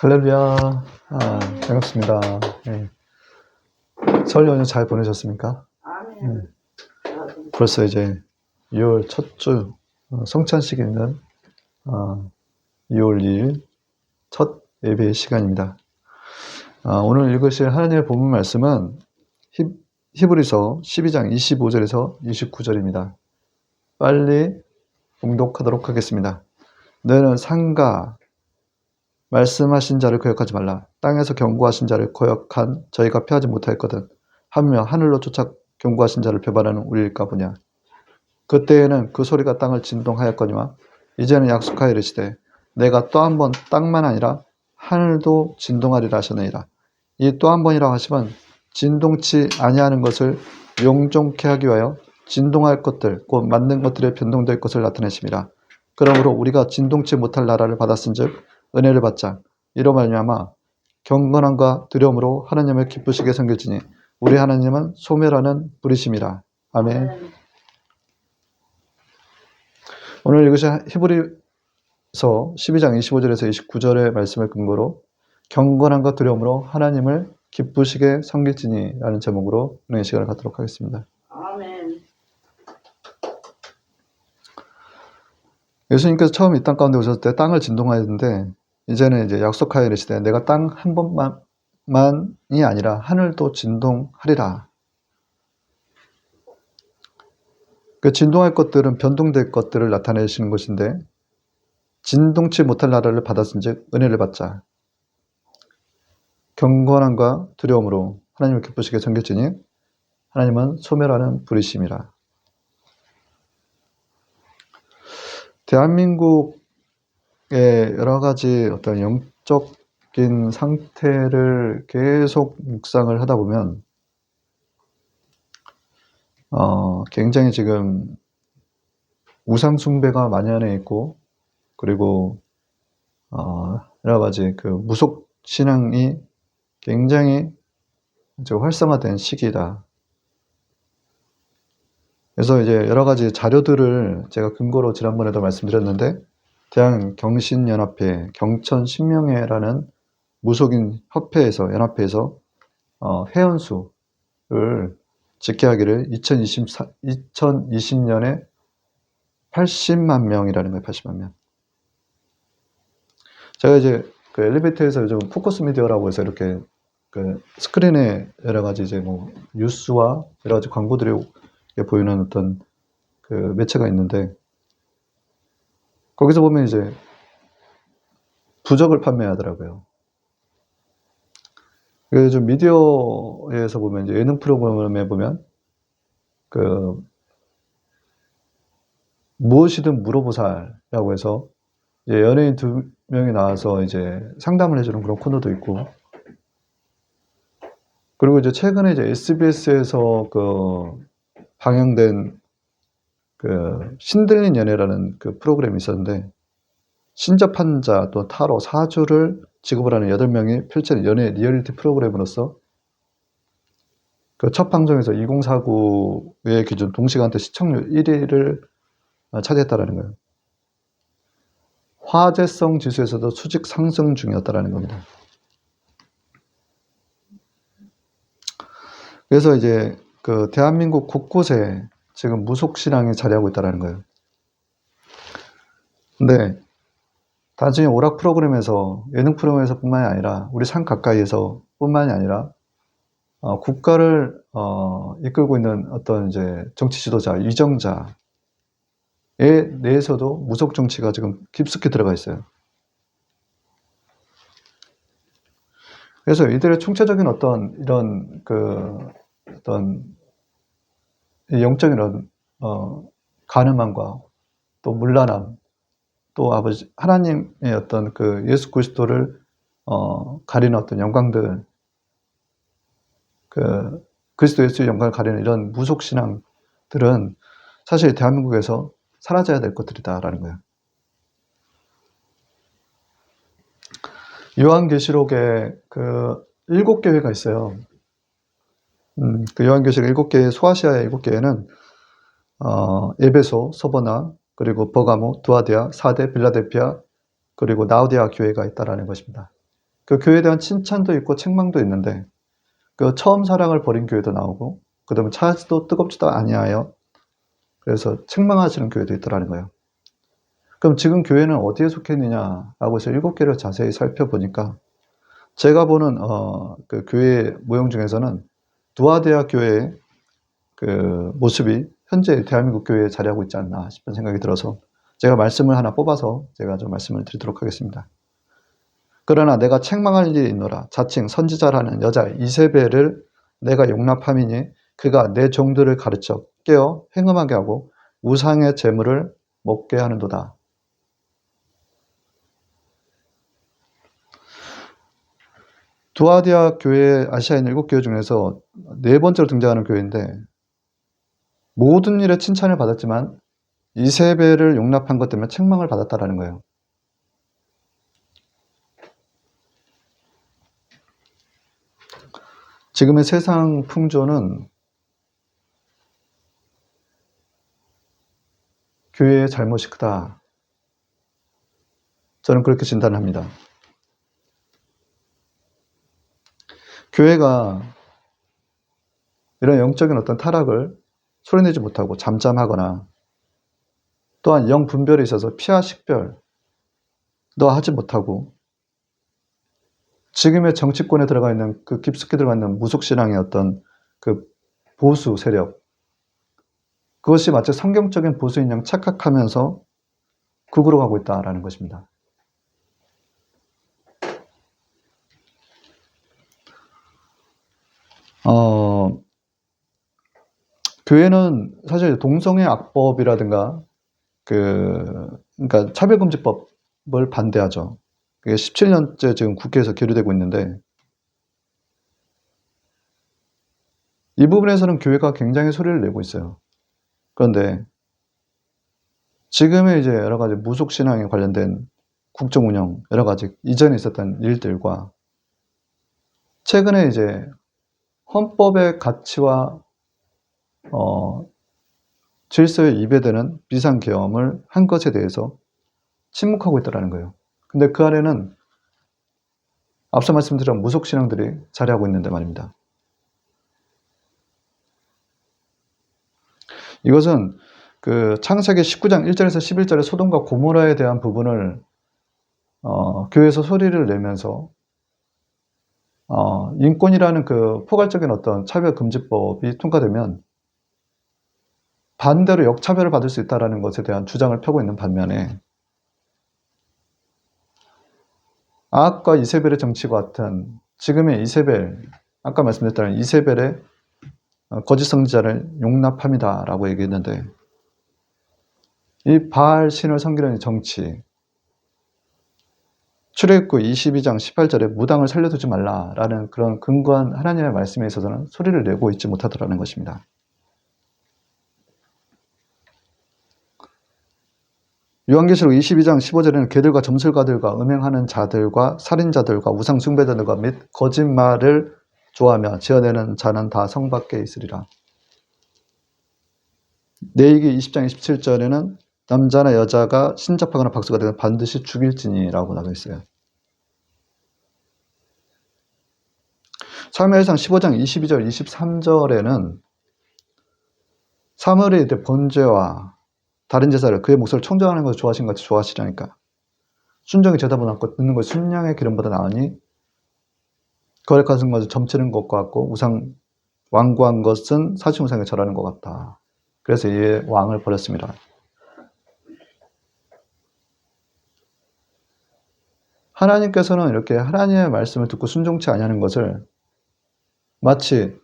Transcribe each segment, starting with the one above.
할렐루야. 반갑습니다. 네. 설 연휴 잘 보내셨습니까? 네. 벌써 이제 2월 첫 주 성찬식 있는 2월 2일 첫 예배 시간입니다. 오늘 읽으실 하나님의 본문 말씀은 히브리서 12장 25절에서 29절입니다. 빨리 봉독하도록 하겠습니다. 너희는 상가 말씀하신 자를 거역하지 말라. 땅에서 경고하신 자를 거역한 저희가 피하지 못하였거든. 하며 하늘로 쫓아 경고하신 자를 배반하는 우리일까 보냐. 그때에는 그 소리가 땅을 진동하였거니와 이제는 약속하여 이르시되 내가 또 한 번 땅만 아니라 하늘도 진동하리라 하셨느니라. 이 또 한 번이라고 하시면 진동치 아니하는 것을 용종케 하기 위하여 진동할 것들 곧 만든 것들에 변동될 것을 나타내심이라. 그러므로 우리가 진동치 못할 나라를 받았은즉 은혜를 받자. 이로 말미암아 경건함과 두려움으로 하나님을 기쁘시게 섬길지니 우리 하나님은 소멸하는 분이심이라. 아멘. 오늘 읽으신 히브리서 12장 25절에서 29절의 말씀을 근거로 경건함과 두려움으로 하나님을 기쁘시게 섬길지니 라는 제목으로 은혜의 시간을 갖도록 하겠습니다. 아멘. 예수님께서 처음 이 땅 가운데 오셨을 때 땅을 진동하였는데 이제는 이제 약속하여 이르시되 내가 땅 한 번만이 아니라 하늘도 진동하리라. 그 진동할 것들은 변동될 것들을 나타내시는 것인데 진동치 못할 나라를 받았은즉 은혜를 받자. 경건함과 두려움으로 하나님을 기쁘시게 섬길지니 하나님은 소멸하는 불이심이라. 대한민국의 여러 가지 어떤 영적인 상태를 계속 묵상을 하다 보면 굉장히 지금 우상 숭배가 만연해 있고 그리고 여러 가지 그 무속 신앙이 굉장히 이제 활성화된 시기다. 그래서 이제 여러 가지 자료들을 제가 근거로 지난번에도 말씀드렸는데 대한경신연합회 경천신명회라는 무속인 협회에서 연합회에서 회원수를 집계하기를 2020년에 80만 명이라는 거예요. 80만 명. 제가 이제 그 엘리베이터에서 요즘 포커스 미디어라고 해서 이렇게 그 스크린에 여러 가지 이제 뭐 뉴스와 여러 가지 광고들이 보이는 어떤 그 매체가 있는데 거기서 보면 이제 부적을 판매하더라고요. 요즘 미디어에서 보면 이제 예능 프로그램에 보면 그 무엇이든 물어보살이라고 해서 이제 연예인 2명이 나와서 이제 상담을 해주는 그런 코너도 있고 그리고 이제 최근에 이제 SBS에서 그 방영된 그 신들린 연애라는 그 프로그램이 있었는데 신접한 자 또 타로 사주를 지급을 하는 8명이 펼치는 연애 리얼리티 프로그램으로서 그 첫 방송에서 2049의 기준 동시간대 시청률 1위를 차지했다라는 거예요. 화제성 지수에서도 수직 상승 중이었다라는 겁니다. 그래서 이제 그 대한민국 곳곳에 지금 무속신앙이 자리하고 있다라는 거예요. 근데 단순히 오락 프로그램에서 예능 프로그램에서 뿐만이 아니라 우리 삶 가까이에서 뿐만이 아니라 국가를 이끌고 있는 어떤 이제 정치 지도자, 위정자의 내에서도 무속 정치가 지금 깊숙이 들어가 있어요. 그래서 이들의 총체적인 어떤 이런 그 어떤 영적인 이런 가늠함과 또 문란함, 또 아버지 하나님의 어떤 그 예수 그리스도를 가리는 어떤 영광들, 그 그리스도 예수의 영광을 가리는 이런 무속 신앙들은 사실 대한민국에서 사라져야 될 것들이다라는 거예요. 요한계시록에 그 7교회가 있어요. 그 요한계시록 7개의 소아시아의 7개회는 에베소, 서버나, 그리고 버가모, 두아디아, 사데, 빌라델피아, 그리고 나우디아 교회가 있다라는 것입니다. 그 교회에 대한 칭찬도 있고 책망도 있는데 그 처음 사랑을 버린 교회도 나오고 그다음에 차지도 뜨겁지도 아니하여 그래서 책망하시는 교회도 있더라는 거예요. 그럼 지금 교회는 어디에 속해 있느냐라고 해서 7개를 자세히 살펴보니까 제가 보는 그 교회 모형 중에서는 두아디아 교회의 그 모습이 현재 대한민국 교회에 자리하고 있지 않나 싶은 생각이 들어서 제가 말씀을 하나 뽑아서 제가 좀 말씀을 드리도록 하겠습니다. 그러나 내가 책망할 일이 있노라. 자칭 선지자라는 여자 이세벨을 내가 용납함이니 그가 내 종들을 가르쳐 깨어 행음하게 하고 우상의 재물을 먹게 하는도다. 두아디아 교회 아시아인 7교회 중에서 4번째로 등장하는 교회인데 모든 일에 칭찬을 받았지만 이세벨을 용납한 것 때문에 책망을 받았다라는 거예요. 지금의 세상 풍조는 교회의 잘못이 크다. 저는 그렇게 진단합니다. 교회가 이런 영적인 어떤 타락을 소리내지 못하고 잠잠하거나 또한 영 분별에 있어서 피하 식별도 하지 못하고 지금의 정치권에 들어가 있는 그 깊숙이 들어가 있는 무속신앙의 어떤 그 보수 세력 그것이 마치 성경적인 보수인 양 착각하면서 극으로 가고 있다라는 것입니다. 교회는 사실 동성애 악법이라든가 그러니까 차별금지법을 반대하죠. 그게 17년째 지금 국회에서 계류되고 있는데 이 부분에서는 교회가 굉장히 소리를 내고 있어요. 그런데 지금의 이제 여러 가지 무속신앙에 관련된 국정 운영, 여러 가지 이전에 있었던 일들과 최근에 이제 헌법의 가치와 질서에 위배되는 비상계엄을 한 것에 대해서 침묵하고 있다는 거예요. 근데 그 안에는 앞서 말씀드린 무속신앙들이 자리하고 있는데 말입니다. 이것은 그 창세기 19장 1절에서 11절의 소돔과 고모라에 대한 부분을 교회에서 소리를 내면서 인권이라는 그 포괄적인 어떤 차별금지법이 통과되면 반대로 역차별을 받을 수 있다는 것에 대한 주장을 펴고 있는 반면에 아합과 이세벨의 정치와 같은 지금의 이세벨, 아까 말씀드렸던 이세벨의 거짓 선지자를 용납합니다라고 얘기했는데 이 바알 신을 섬기는 정치 출애굽기 22장 18절에 무당을 살려두지 말라라는 그런 근거한 하나님의 말씀에 있어서는 소리를 내고 있지 못하더라는 것입니다. 요한계시록 22장 15절에는 개들과 점술가들과 음행하는 자들과 살인자들과 우상 숭배자들과 및 거짓말을 좋아하며 지어내는 자는 다 성 밖에 있으리라. 레위기 20장 27절에는 남자나 여자가 신접하거나 박수가 되면 반드시 죽일지니라고 나와 있어요. 사무엘상 15장 22절 23절에는 사무엘이 번제와 다른 제사를 그의 목소리를 청정하는 것을 좋아하신 것 같이 좋아하시라니까 순종이 제다보다 낫고 듣는 것이 순양의 기름보다 나으니 거룩한 것을 점치는 것과 같고 우상 완고한 것은 사신 우상에 절하는 것 같다. 그래서 이에 왕을 버렸습니다. 하나님께서는 이렇게 하나님의 말씀을 듣고 순종치 아니하는 것을 마치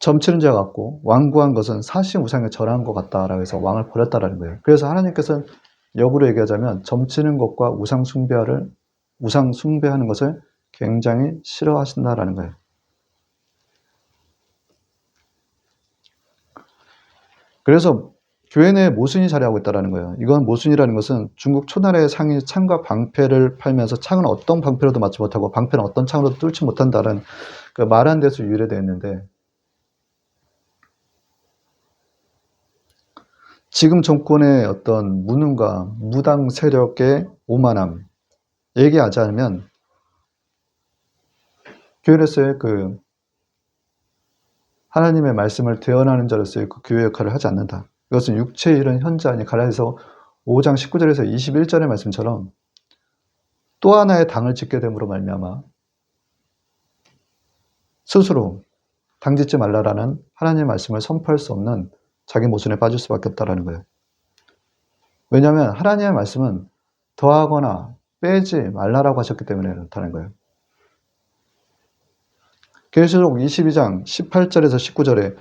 점치는 자 같고 완고한 것은 사신 우상에 절한 것 같다라고 해서 왕을 버렸다라는 거예요. 그래서 하나님께서는 역으로 얘기하자면 점치는 것과 우상 숭배하는 것을 굉장히 싫어하신다라는 거예요. 그래서 교회 내에 모순이 자리하고 있다는 거예요. 이건 모순이라는 것은 중국 초나라의 상이 창과 방패를 팔면서 창은 어떤 방패로도 맞지 못하고 방패는 어떤 창으로도 뚫지 못한다는 그 말한 데서 유래되어 있는데 지금 정권의 어떤 무능과 무당 세력의 오만함 얘기하지 않으면 교회로서의 그 하나님의 말씀을 대언하는 자로서의 그 교회 역할을 하지 않는다. 이것은 육체의 일은 현재 아니 갈라디아서 5장 19절에서 21절의 말씀처럼 또 하나의 당을 짓게 됨으로 말미암아 스스로 당 짓지 말라라는 하나님의 말씀을 선포할 수 없는 자기 모순에 빠질 수밖에 없다라는 거예요. 왜냐하면 하나님의 말씀은 더하거나 빼지 말라라고 하셨기 때문에 그렇다는 거예요. 계시록 22장 18절에서 19절에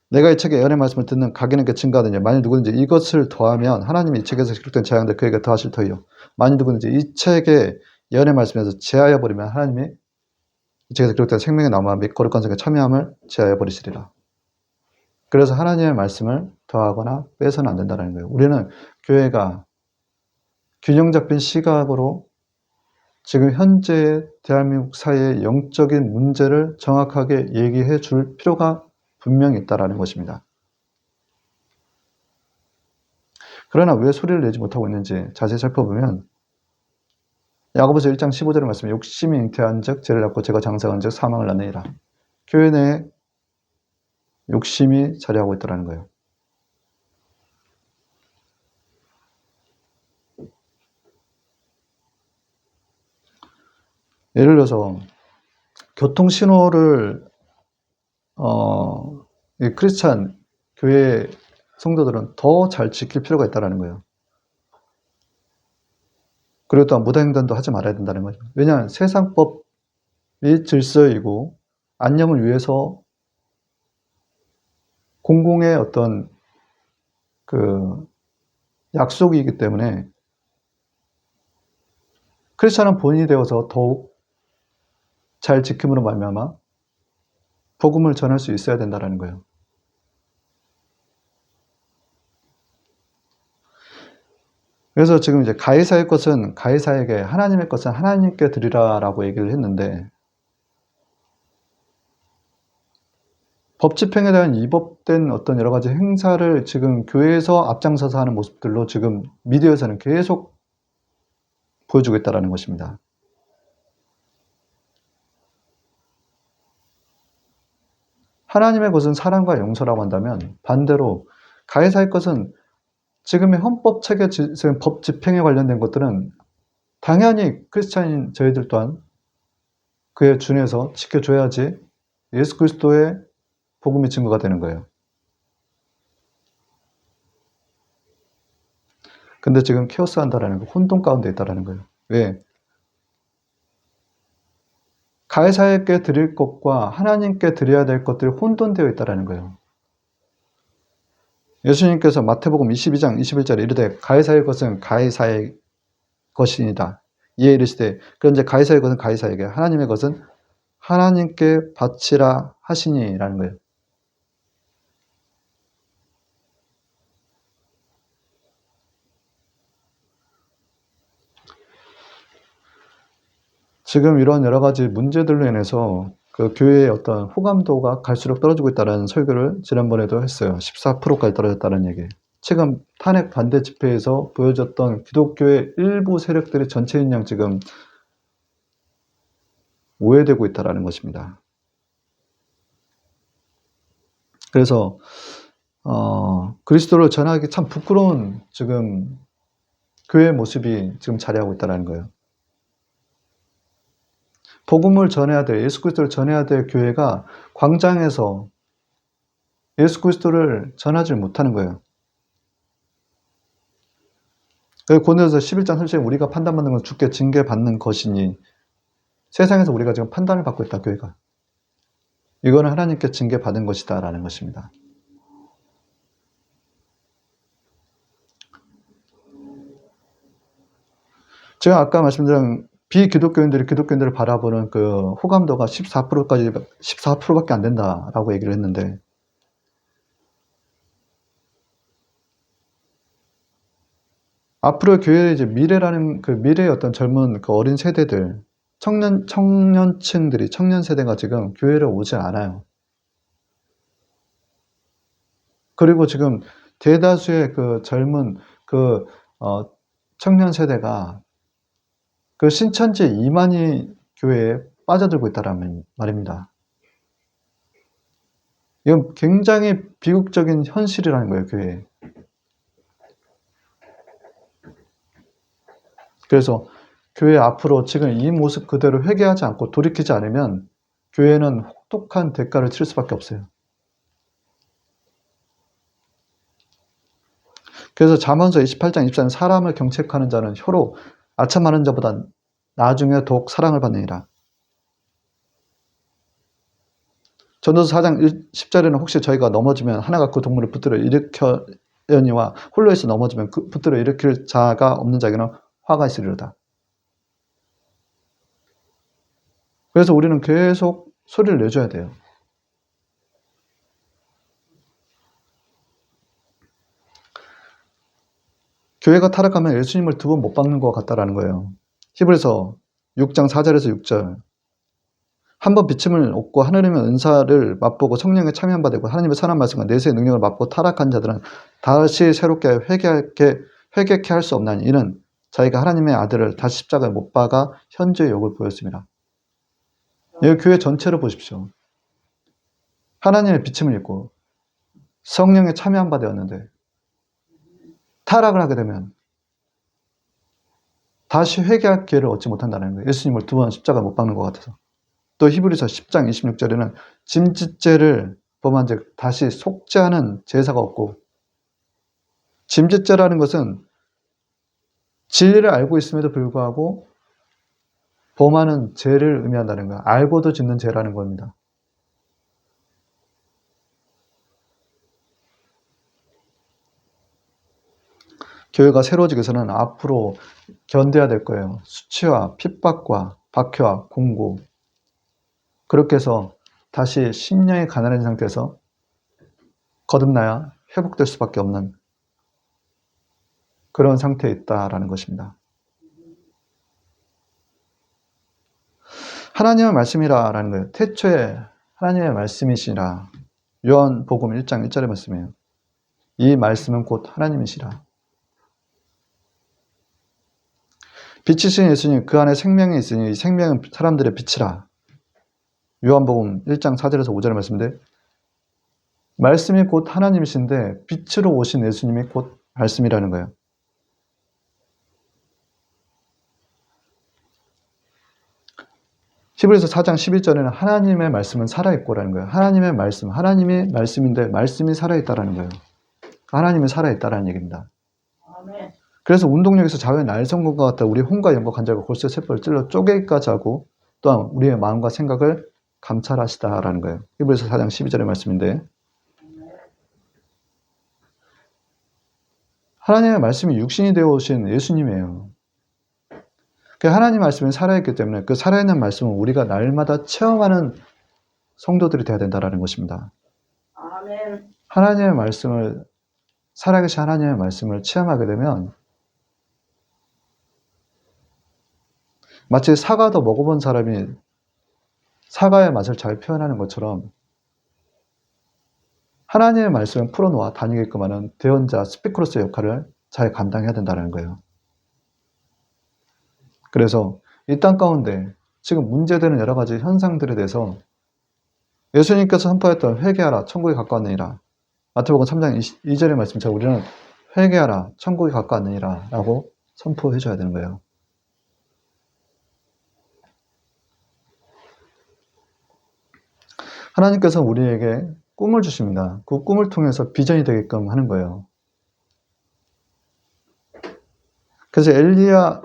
내가 이 책에 예언의 말씀을 듣는 각인에게 증가하느니 만일 누구든지 이것을 더하면 하나님이 이 책에서 기록된 재앙들 그에게 더하실 터이요 만일 누구든지 이 책에 예언의 말씀에서 제하여 버리면 하나님이 이 책에서 기록된 생명의 나무와 및 거룩한 성의 참여함을 제하여 버리시리라. 그래서 하나님의 말씀을 더하거나 빼서는 안 된다는 거예요. 우리는 교회가 균형 잡힌 시각으로 지금 현재의 대한민국 사회의 영적인 문제를 정확하게 얘기해 줄 필요가 분명히 있다는 것입니다. 그러나 왜 소리를 내지 못하고 있는지 자세히 살펴보면 야고보서 1장 15절의 말씀에 욕심이 잉태한 즉 죄를 낳고 죄가 장성한 즉 사망을 낳느니라. 교회 내에 욕심이 자리하고 있다는 거예요. 예를 들어서 교통신호를 크리스찬 교회 성도들은 더 잘 지킬 필요가 있다는 거예요. 그리고 또한 무단횡단도 하지 말아야 된다는 거죠. 왜냐하면 세상법이 질서이고 안녕을 위해서 공공의 어떤 그 약속이기 때문에 크리스찬은 본인이 되어서 더욱 잘 지킴으로 말미암아 복음을 전할 수 있어야 된다는 거예요. 그래서 지금 이제 가이사의 것은 가이사에게, 하나님의 것은 하나님께 드리라라고 얘기를 했는데 법 집행에 대한 위법된 어떤 여러 가지 행사를 지금 교회에서 앞장서서 하는 모습들로 지금 미디어에서는 계속 보여주고 있다는 것입니다. 하나님의 것은 사랑과 용서라고 한다면 반대로 가이사의 것은 지금의 헌법 체계, 법 집행에 관련된 것들은 당연히 크리스찬인 저희들 또한 그에 준해서 지켜줘야지 예수 그리스도의 복음이 증거가 되는 거예요. 근데 지금 케오스 한다라는 거, 혼돈 가운데 있다라는 거예요. 왜? 가이사에게 드릴 것과 하나님께 드려야 될 것들이 혼돈되어 있다라는 거예요. 예수님께서 마태복음 22장 21절에 이르되 가이사의 것은 가이사의 것이니다. 이에 이르시되 그런데 가이사의 것은 가이사에게 하나님의 것은 하나님께 바치라 하시니라는 거예요. 지금 이런 여러 가지 문제들로 인해서 그 교회의 어떤 호감도가 갈수록 떨어지고 있다는 설교를 지난번에도 했어요. 14%까지 떨어졌다는 얘기. 최근 탄핵 반대 집회에서 보여줬던 기독교의 일부 세력들의 전체인 양 지금 오해되고 있다는 것입니다. 그래서 그리스도를 전하기 참 부끄러운 지금 교회의 모습이 지금 자리하고 있다는 거예요. 복음을 전해야 될, 예수 그리스도를 전해야 될 교회가 광장에서 예수 그리스도를 전하지 못하는 거예요. 고린도서 11장 30절에 우리가 판단받는 건 주께 징계받는 것이니 세상에서 우리가 지금 판단을 받고 있다, 교회가. 이거는 하나님께 징계받은 것이다 라는 것입니다. 제가 아까 말씀드린 비기독교인들이 기독교인들을 바라보는 그 호감도가 14%밖에 안 된다라고 얘기를 했는데 앞으로 교회의 이제 미래라는 그 미래의 어떤 젊은 그 어린 세대들, 청년층들이, 청년 세대가 지금 교회를 오지 않아요. 그리고 지금 대다수의 그 젊은 그 청년 세대가 그 신천지 이만희 교회에 빠져들고 있다는 말입니다. 이건 굉장히 비극적인 현실이라는 거예요, 교회에. 그래서 교회 앞으로 지금 이 모습 그대로 회개하지 않고 돌이키지 않으면 교회는 혹독한 대가를 치를 수밖에 없어요. 그래서 잠언서 28장 24절 사람을 경책하는 자는 혀로 아첨하는 자보다 나중에 더욱 사랑을 받느니라. 전도서 4장 10절에는 혹시 저희가 넘어지면 하나가 그 동물을 붙들어 일으켜려니와 홀로에서 넘어지면 그 붙들어 일으킬 자가 없는 자에게는 화가 있으리로다. 그래서 우리는 계속 소리를 내줘야 돼요. 교회가 타락하면 예수님을 두 번 못 박는 것 같다라는 거예요. 히브리서 6장 4절에서 6절. 한번 비침을 얻고 하나님의 은사를 맛보고 성령에 참여한 바 되고 하나님의 선한 말씀과 내세의 능력을 맛보고 타락한 자들은 다시 새롭게 회개케 할 수 없나니 이는 자기가 하나님의 아들을 다시 십자가에 못 박아 현재의 욕을 보였습니다. 이 교회 전체를 보십시오. 하나님의 비침을 입고 성령에 참여한 바 되었는데 타락을 하게 되면 다시 회개할 기회를 얻지 못한다는 거예요. 예수님을 두 번 십자가에 못 박는 것 같아서. 또 히브리서 10장 26절에는 짐짓죄를 범한 즉 다시 속죄하는 제사가 없고, 짐짓죄라는 것은 진리를 알고 있음에도 불구하고 범하는 죄를 의미한다는 거야. 알고도 짓는 죄라는 겁니다. 교회가 새로워지기 위해서는 앞으로 견뎌야 될 거예요. 수치와 핍박과 박해와 공고. 그렇게 해서 다시 심령이 가난한 상태에서 거듭나야 회복될 수밖에 없는 그런 상태에 있다라는 것입니다. 하나님의 말씀이라는 거예요. 태초에 하나님의 말씀이시라. 요한복음 1장 1절의 말씀이에요. 이 말씀은 곧 하나님이시라. 빛이신 예수님 그 안에 생명이 있으니 이 생명은 사람들의 빛이라. 요한복음 1장 4절에서 5절의 말씀인데, 말씀이 곧 하나님이신데 빛으로 오신 예수님이 곧 말씀이라는 거예요. 히브리서 4장 11절에는 하나님의 말씀은 살아있고라는 거예요. 하나님의 말씀, 하나님이 말씀인데 말씀이 살아있다라는 거예요. 하나님이 살아있다라는 얘기입니다. 아멘. 그래서 운동력에서 자외 날성군과 같다. 우리 혼과 영과 관절과 골수 세포를 찔러 쪼개기까지 하고 또한 우리의 마음과 생각을 감찰하시다라는 거예요. 히브리서 4장 12절의 말씀인데, 하나님의 말씀이 육신이 되어 오신 예수님이에요. 그 하나님 말씀이 살아있기 때문에 그 살아있는 말씀은 우리가 날마다 체험하는 성도들이 되어야 된다는 것입니다. 아멘. 하나님의 말씀을, 살아계신 하나님의 말씀을 체험하게 되면 마치 사과도 먹어본 사람이 사과의 맛을 잘 표현하는 것처럼 하나님의 말씀을 풀어놓아 다니게끔 하는 대언자, 스피커로서의 역할을 잘 감당해야 된다는 거예요. 그래서 이 땅 가운데 지금 문제되는 여러 가지 현상들에 대해서 예수님께서 선포했던 회개하라, 천국이 가까웠느니라. 마태복음 3장 2절의 말씀처럼 우리는 회개하라, 천국이 가까웠느니라 라고 선포해 줘야 되는 거예요. 하나님께서 우리에게 꿈을 주십니다. 그 꿈을 통해서 비전이 되게끔 하는 거예요. 그래서 엘리야가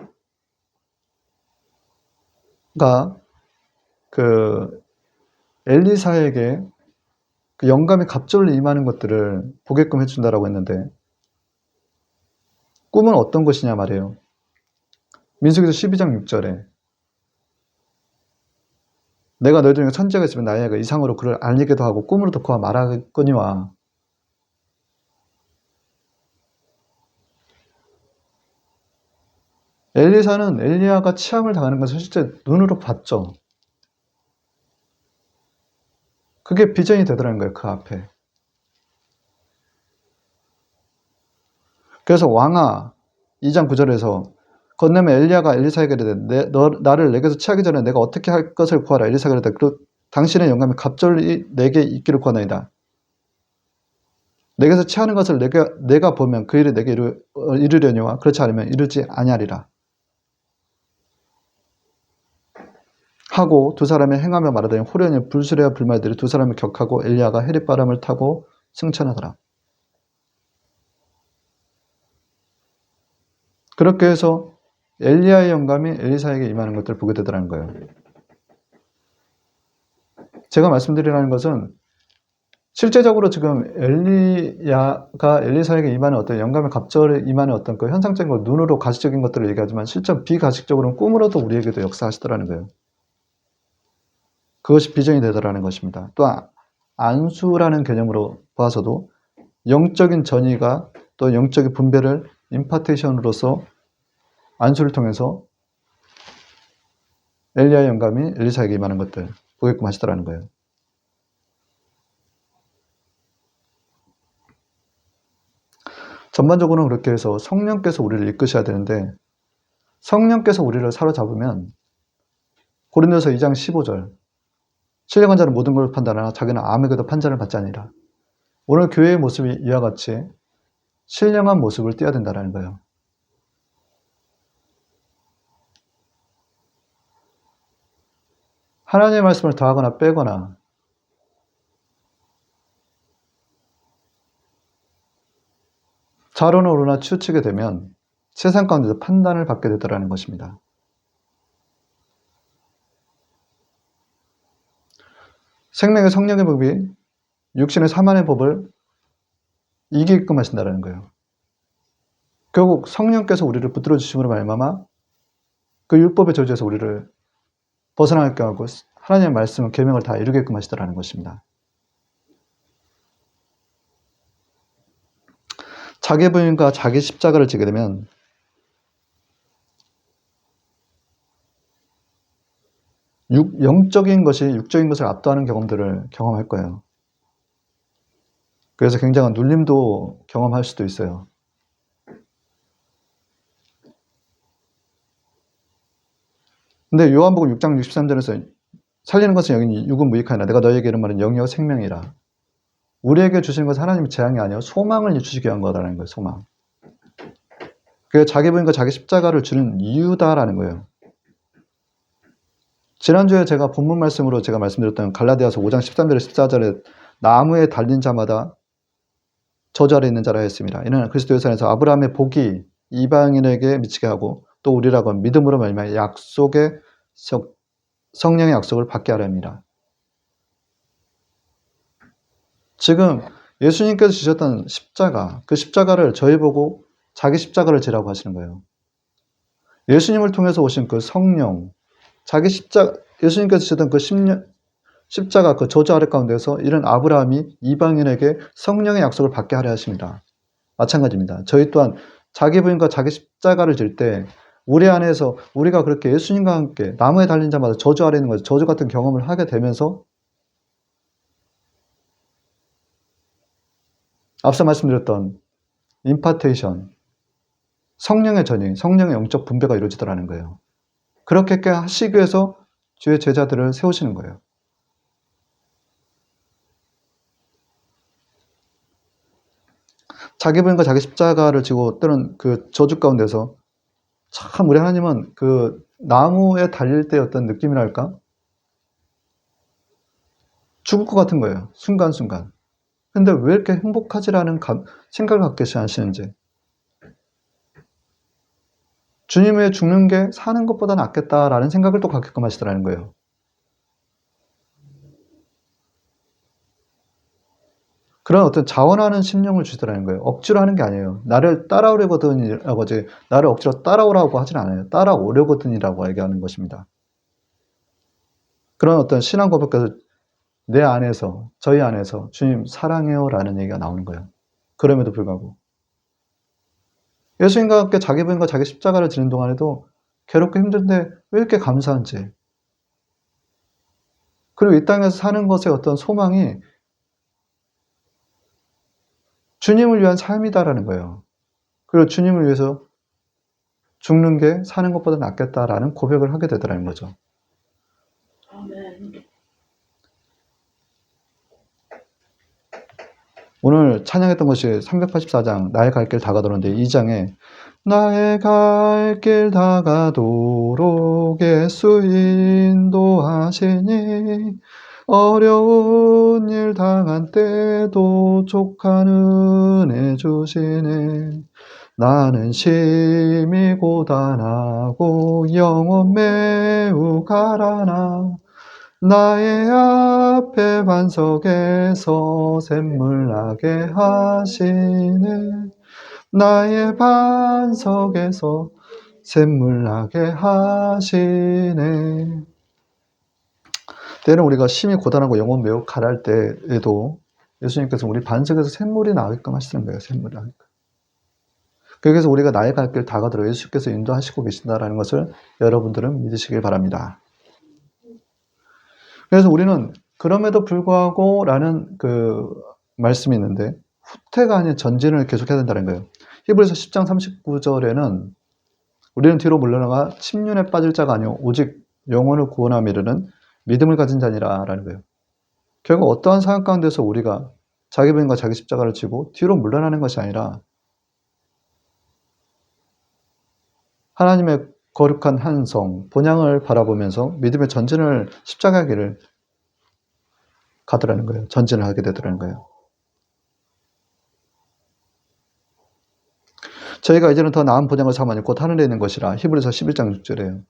엘리사에게 그 영감이 갑절로 임하는 것들을 보게끔 해준다라고 했는데, 꿈은 어떤 것이냐 말이에요. 민수기서 12장 6절에 내가 너희 중에 천재가 있으면 나에게 이상으로 그를 알리기도 하고 꿈으로도 그와 말하거니와. 엘리사는 엘리야가 치함을 당하는 것을 실제 눈으로 봤죠. 그게 비전이 되더라는 거예요, 그 앞에. 그래서 왕하 2장 9절에서 건너면 엘리야가 엘리사에게 이르되 나를 내게서 취하기 전에 내가 어떻게 할 것을 구하라. 엘리사가 이르되 당신의 영감이 갑절이 내게 있기를 구하나이다. 내게서 취하는 것을 내가 보면 그 일이 내게 이르려니와 그렇지 않으면 이르지 아니하리라. 하고 두 사람이 행하며 말하더니 호련히 불수레와 불말들이 두 사람을 격하고 엘리야가 해릿바람을 타고 승천하더라. 그렇게 해서 엘리야의 영감이 엘리사에게 임하는 것들을 보게 되더라는 거예요. 제가 말씀드리라는 것은 실제적으로 지금 엘리야가 엘리사에게 임하는 어떤 영감의 갑절에 임하는 어떤 그 현상적인 것, 눈으로 가시적인 것들을 얘기하지만 실제 비가식적으로는 꿈으로도 우리에게도 역사하시더라는 거예요. 그것이 비전이 되더라는 것입니다. 또 안수라는 개념으로 봐서도 영적인 전이가 또 영적인 분배를 임파테이션으로서 안수를 통해서 엘리야의 영감이 엘리사에게 임하는 것들 보게끔 하시더라는 거예요. 전반적으로는 그렇게 해서 성령께서 우리를 이끄셔야 되는데 성령께서 우리를 사로잡으면 고린도서 2장 15절 신령한 자는 모든 걸 판단하나 자기는 아무에게도 판단을 받지 아니라. 오늘 교회의 모습이 이와 같이 신령한 모습을 띄어야 된다는 거예요. 하나님의 말씀을 더하거나 빼거나 좌로나 우로나 치우치게 되면 세상 가운데서 판단을 받게 되더라는 것입니다. 생명의 성령의 법이 육신의 사만의 법을 이기게끔 하신다는 거예요. 결국 성령께서 우리를 붙들어 주심으로 말미암아 그 율법의 저주에서 우리를 벗어나게 하고 하나님의 말씀을 계명을 다 이루게끔 하시더라는 것입니다. 자기 부인과 자기 십자가를 지게 되면 영적인 것이 육적인 것을 압도하는 경험들을 경험할 거예요. 그래서 굉장한 눌림도 경험할 수도 있어요. 근데 요한복음 6장 63절에서 살리는 것은 영이니 육은 무익하니라. 내가 너희에게 이른 말은 영이요 생명이라. 우리에게 주시는 것은 하나님의 재앙이 아니요 소망을 주시기 위한 거다라는 거예요. 소망. 그게 자기 부인과 자기 십자가를 주는 이유다라는 거예요. 지난주에 제가 본문 말씀으로 제가 말씀드렸던 갈라디아서 5장 13절에 14절에 나무에 달린 자마다 저주 아래 있는 자라 했습니다. 이는 그리스도의 산에서 아브라함의 복이 이방인에게 미치게 하고 또 우리라고 믿음으로 말미암아 약속의 성령의 약속을 받게 하려 합니다. 지금 예수님께서 지셨던 십자가, 그 십자가를 저희 보고 자기 십자가를 지라고 하시는 거예요. 예수님을 통해서 오신 그 성령, 예수님께서 지셨던 그 십자가, 그 저주 아래 가운데서 이런 아브라함이 이방인에게 성령의 약속을 받게 하려 하십니다. 마찬가지입니다. 저희 또한 자기 부인과 자기 십자가를 질 때 우리 안에서 우리가 그렇게 예수님과 함께 나무에 달린 자마다 저주 아래 있는 거죠. 저주 같은 경험을 하게 되면서 앞서 말씀드렸던 임파테이션, 성령의 전이, 성령의 영적 분배가 이루어지더라는 거예요. 그렇게 하시기 위해서 주의 제자들을 세우시는 거예요. 자기 부인과 자기 십자가를 지고 뜨는 그 저주 가운데서 참 우리 하나님은 그 나무에 달릴 때 어떤 느낌이랄까? 죽을 것 같은 거예요. 순간순간. 근데 왜 이렇게 행복하지라는 생각을 갖게 하시는지. 주님 외에 죽는 게 사는 것보다 낫겠다라는 생각을 또 갖게끔 하시더라는 거예요. 그런 어떤 자원하는 심령을 주시더라는 거예요. 억지로 하는 게 아니에요. 나를 따라오려거든이라고 하지, 나를 억지로 따라오라고 하진 않아요. 따라오려거든이라고 얘기하는 것입니다. 그런 어떤 신앙 고백에서 내 안에서, 저희 안에서 주님 사랑해요 라는 얘기가 나오는 거예요. 그럼에도 불구하고 예수님과 함께 자기 부인과 자기 십자가를 지는 동안에도 괴롭고 힘든데 왜 이렇게 감사한지, 그리고 이 땅에서 사는 것의 어떤 소망이 주님을 위한 삶이다라는 거예요. 그리고 주님을 위해서 죽는 게 사는 것보다 낫겠다라는 고백을 하게 되더라는 거죠. 오늘 찬양했던 것이 384장 나의 갈 길 다가도는데 2장에 나의 갈 길 다가도록 예수 인도하시니 어려운 일 당한 때도 족한 은혜 주시네. 나는 심히 고단하고 영혼 매우 가라나 나의 앞에 반석에서 샘물 나게 하시네. 나의 반석에서 샘물 나게 하시네. 때는 우리가 심히 고단하고 영혼 매우 가랄 때에도 예수님께서 우리 반석에서 샘물이 나게끔 하시는 거예요. 샘물이 나게끔. 그래서 우리가 나의 갈 길 다가들어 예수께서 인도하시고 계신다는 것을 여러분들은 믿으시길 바랍니다. 그래서 우리는 그럼에도 불구하고 라는 그 말씀이 있는데 후퇴가 아닌 전진을 계속해야 된다는 거예요. 히브리서 10장 39절에는 우리는 뒤로 물러나가 침륜에 빠질 자가 아니오 오직 영혼을 구원함에 이르는 믿음을 가진 자니라 라는 거예요. 결국 어떠한 상황 가운데서 우리가 자기 부인과 자기 십자가를 지고 뒤로 물러나는 것이 아니라 하나님의 거룩한 한 성, 본향을 바라보면서 믿음의 전진을 십자가 길을 가더라는 거예요. 전진을 하게 되더라는 거예요. 저희가 이제는 더 나은 본향을 삼아니 곧 하늘에 있는 것이라 히브리서 11장 6절이에요.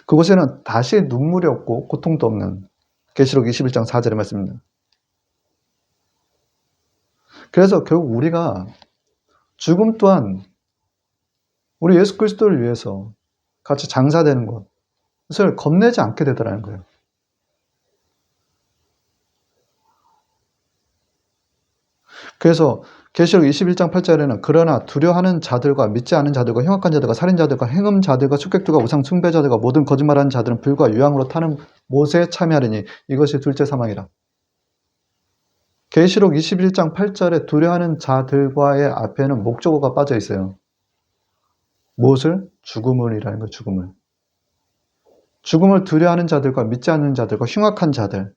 그곳에는 다시 눈물이 없고 고통도 없는 계시록 21장 4절의 말씀입니다. 그래서 결국 우리가 죽음 또한 우리 예수 그리스도를 위해서 같이 장사되는 것을 겁내지 않게 되더라는 거예요. 그래서 계시록 21장 8절에는 그러나 두려워하는 자들과 믿지 않은 자들과 흉악한 자들과 살인자들과 행음자들과 숙객들과 우상 숭배자들과 모든 거짓말하는 자들은 불과 유황으로 타는 못에 참여하리니 이것이 둘째 사망이라. 계시록 21장 8절에 두려워하는 자들과의 앞에는 목적어가 빠져 있어요. 무엇을? 죽음을이라는 거예요. 죽음을. 죽음을 두려워하는 자들과 믿지 않는 자들과 흉악한 자들,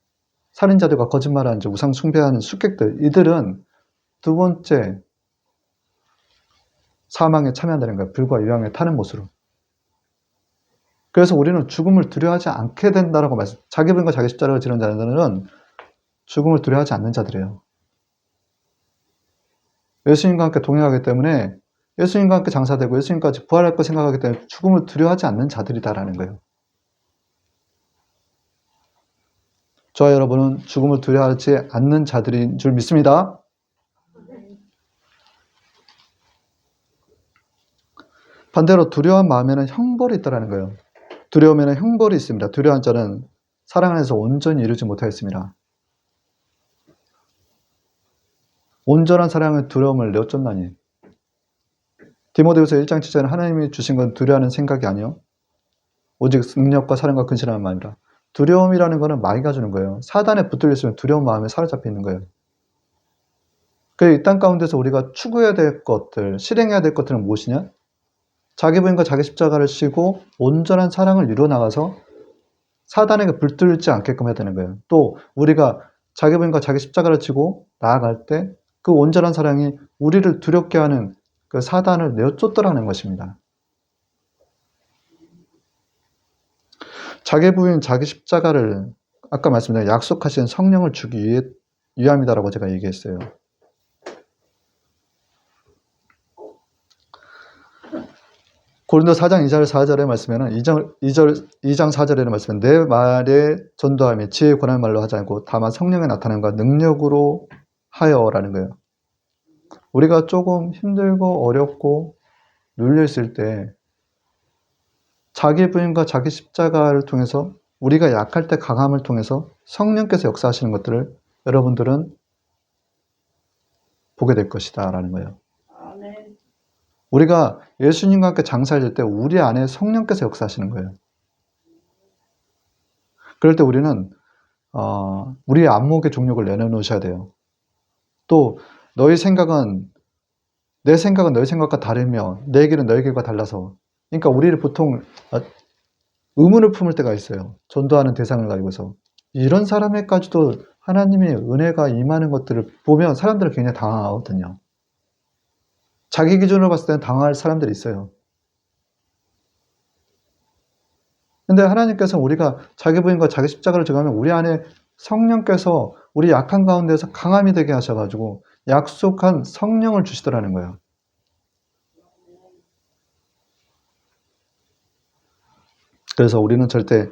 살인자들과 거짓말하는 자, 우상 숭배하는 숙객들, 이들은 두 번째 사망에 참여한다는 거예요. 불과 유황에 타는 못으로. 그래서 우리는 죽음을 두려워하지 않게 된다라고 말씀. 자기 부인과 자기 십자가를 지는 자들은 죽음을 두려워하지 않는 자들이에요. 예수님과 함께 동행하기 때문에 예수님과 함께 장사되고 예수님까지 부활할 거 생각하기 때문에 죽음을 두려워하지 않는 자들이다라는 거예요. 저와 여러분은 죽음을 두려워하지 않는 자들인 줄 믿습니다. 반대로 두려운 마음에는 형벌이 있다는 거예요. 두려움에는 형벌이 있습니다. 두려운 자는 사랑 안에서 온전히 이루지 못하였습니다. 온전한 사랑은 두려움을 내어쫓나니. 디모데후서 1장 7절은 하나님이 주신 건 두려워하는 생각이 아니요 오직 능력과 사랑과 근신하는 마음이라. 두려움이라는 것은 마귀가 주는 거예요. 사단에 붙들려 있으면 두려운 마음에 사로잡혀 있는 거예요. 이 땅 가운데서 우리가 추구해야 될 것들, 실행해야 될 것들은 무엇이냐? 자기 부인과 자기 십자가를 지고 온전한 사랑을 이루어나가서 사단에게 붙들지 않게끔 해야 되는 거예요. 또 우리가 자기 부인과 자기 십자가를 지고 나아갈 때 그 온전한 사랑이 우리를 두렵게 하는 그 사단을 내어쫓더라는 것입니다. 자기 부인, 자기 십자가를 아까 말씀드린 약속하신 성령을 주기 위함이다라고 제가 얘기했어요. 고린도 4장 2절 4절의 말씀에는 2장 4절의 말씀은 내 말에 전도함이 지혜의 권한 말로 하지 않고 다만 성령의 나타남과 능력으로 하여라는 거예요. 우리가 조금 힘들고 어렵고 눌려있을 때 자기 부인과 자기 십자가를 통해서 우리가 약할 때 강함을 통해서 성령께서 역사하시는 것들을 여러분들은 보게 될 것이다 라는 거예요. 우리가 예수님과 함께 장사할 때 우리 안에 성령께서 역사하시는 거예요. 그럴 때 우리는 우리의 안목의 종력을 내려놓으셔야 돼요. 또 너희 생각은 내 생각은 너의 생각과 다르며 내 길은 너의 길과 달라서. 그러니까 우리를 보통 의문을 품을 때가 있어요. 전도하는 대상을 가지고서. 이런 사람에까지도 하나님의 은혜가 임하는 것들을 보면 사람들은 굉장히 당황하거든요. 자기 기준으로 봤을 때는 당황할 사람들이 있어요. 근데 하나님께서 우리가 자기 부인과 자기 십자가를 져가면 우리 안에 성령께서 우리 약한 가운데서 강함이 되게 하셔가지고 약속한 성령을 주시더라는 거예요. 그래서 우리는 절대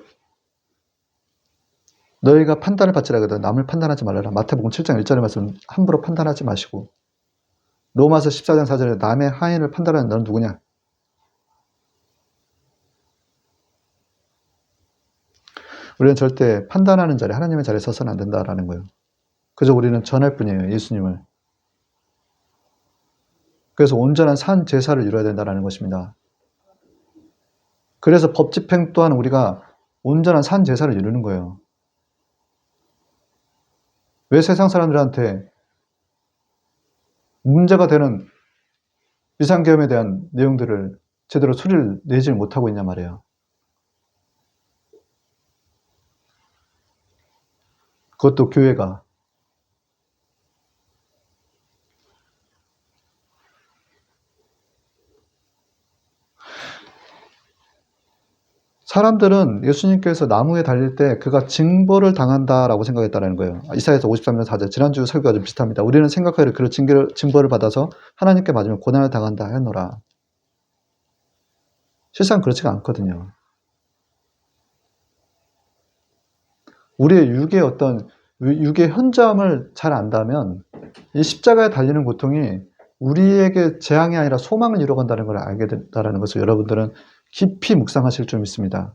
너희가 판단을 받지라 하거든 남을 판단하지 말라라. 마태복음 7장 1절의 말씀 함부로 판단하지 마시고 로마서 14장 4절에 남의 하인을 판단하는 너는 누구냐? 우리는 절대 판단하는 자리, 하나님의 자리에 서서는 안 된다라는 거예요. 그저 우리는 전할 뿐이에요. 예수님을. 그래서 온전한 산 제사를 이루어야 된다는 것입니다. 그래서 법 집행 또한 우리가 온전한 산 제사를 이루는 거예요. 왜 세상 사람들한테 문제가 되는 비상계엄에 대한 내용들을 제대로 소리를 내질 못하고 있냐 말이에요. 그것도 교회가. 사람들은 예수님께서 나무에 달릴 때 그가 징벌을 당한다라고 생각했다는 거예요. 이사야서 53년 4절. 지난주 설교가 좀 비슷합니다. 우리는 생각하기를 그를 징벌을 받아서 하나님께 맞으면 고난을 당한다 했노라. 실상 그렇지가 않거든요. 우리의 육의 어떤 육의 현저함을 잘 안다면 이 십자가에 달리는 고통이 우리에게 재앙이 아니라 소망을 이뤄간다는 걸 알게 된다는 것을 여러분들은 깊이 묵상하실 줄 믿습니다.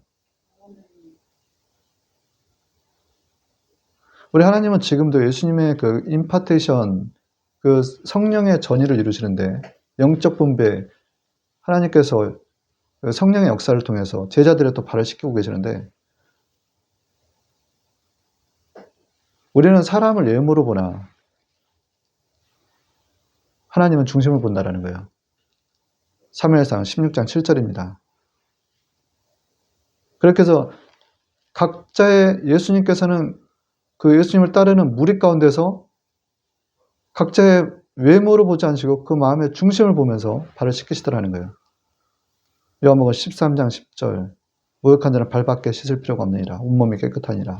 우리 하나님은 지금도 예수님의 그 임파테이션, 그 성령의 전의를 이루시는데 영적 분배, 하나님께서 그 성령의 역사를 통해서 제자들의 또 발을 씻기고 계시는데 우리는 사람을 외모로 보나 하나님은 중심을 본다라는 거예요. 사무엘상 16장 7절입니다. 그렇게 해서 각자의 예수님께서는 그 예수님을 따르는 무리 가운데서 각자의 외모로 보지 않으시고 그 마음의 중심을 보면서 발을 씻기시더라는 거예요. 요한복음 13장 10절 모욕한 자는 발밖에 씻을 필요가 없느니라 온몸이 깨끗하니라